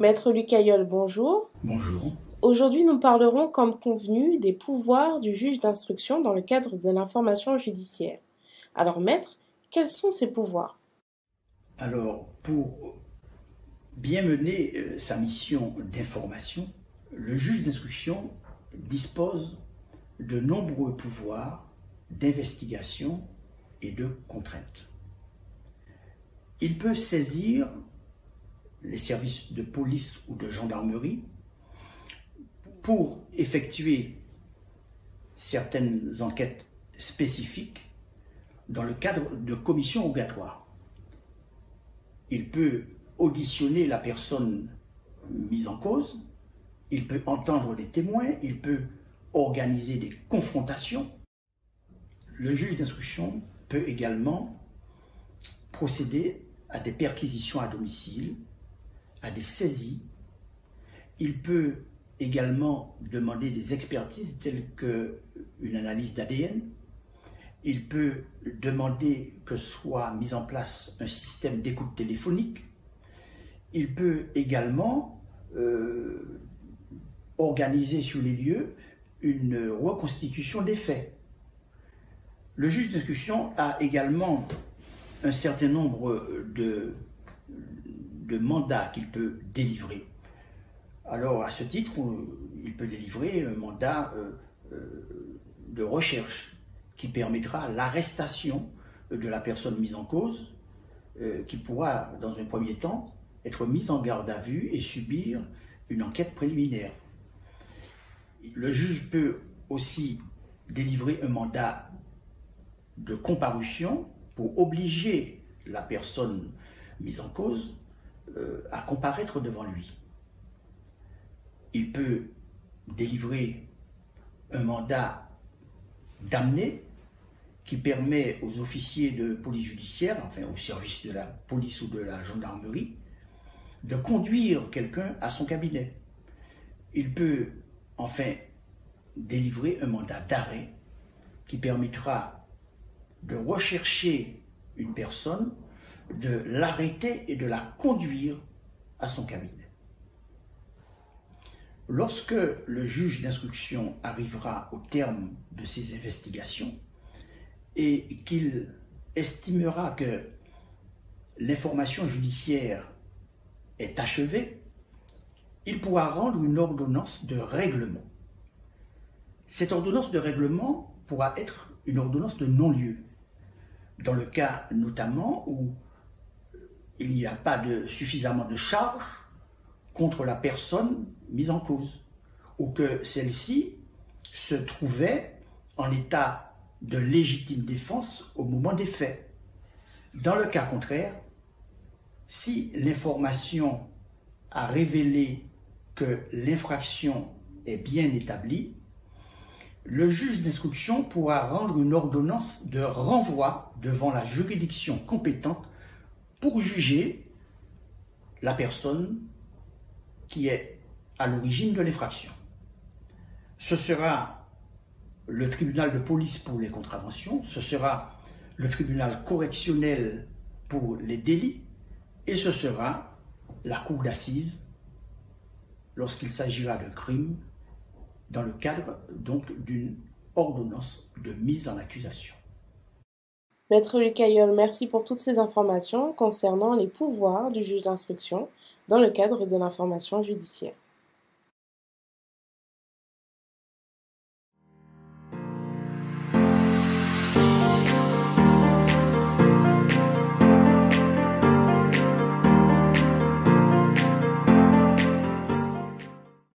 Maître Lucayol, bonjour. Bonjour. Aujourd'hui, nous parlerons, comme convenu, des pouvoirs du juge d'instruction dans le cadre de l'information judiciaire. Alors, maître, quels sont ces pouvoirs? Alors, pour bien mener sa mission d'information, le juge d'instruction dispose de nombreux pouvoirs d'investigation et de contrainte. Il peut saisir les services de police ou de gendarmerie pour effectuer certaines enquêtes spécifiques dans le cadre de commissions rogatoires. Il peut auditionner la personne mise en cause, il peut entendre des témoins, il peut organiser des confrontations. Le juge d'instruction peut également procéder à des perquisitions à domicile, à des saisies. Il peut également demander des expertises telles qu'une analyse d'ADN. Il peut demander que soit mis en place un système d'écoute téléphonique. Il peut également organiser sur les lieux une reconstitution des faits. Le juge d'instruction a également un certain nombre de mandats qu'il peut délivrer. Alors, à ce titre, il peut délivrer un mandat de recherche qui permettra l'arrestation de la personne mise en cause, qui pourra, dans un premier temps, être mise en garde à vue et subir une enquête préliminaire. Le juge peut aussi délivrer un mandat de comparution pour obliger la personne mise en cause à comparaître devant lui. Il peut délivrer un mandat d'amener qui permet aux officiers de police judiciaire, enfin au service de la police ou de la gendarmerie, de conduire quelqu'un à son cabinet. Il peut enfin délivrer un mandat d'arrêt qui permettra de rechercher une personne, de l'arrêter et de la conduire à son cabinet. Lorsque le juge d'instruction arrivera au terme de ses investigations et qu'il estimera que l'information judiciaire est achevée, il pourra rendre une ordonnance de règlement. Cette ordonnance de règlement pourra être une ordonnance de non-lieu, dans le cas notamment où il n'y a pas suffisamment de charges contre la personne mise en cause, ou que celle-ci se trouvait en état de légitime défense au moment des faits. Dans le cas contraire, si l'information a révélé que l'infraction est bien établie, le juge d'instruction pourra rendre une ordonnance de renvoi devant la juridiction compétente pour juger la personne qui est à l'origine de l'infraction. Ce sera le tribunal de police pour les contraventions, ce sera le tribunal correctionnel pour les délits, et ce sera la cour d'assises lorsqu'il s'agira de crimes dans le cadre donc d'une ordonnance de mise en accusation. Maître Lucayol, merci pour toutes ces informations concernant les pouvoirs du juge d'instruction dans le cadre de l'information judiciaire.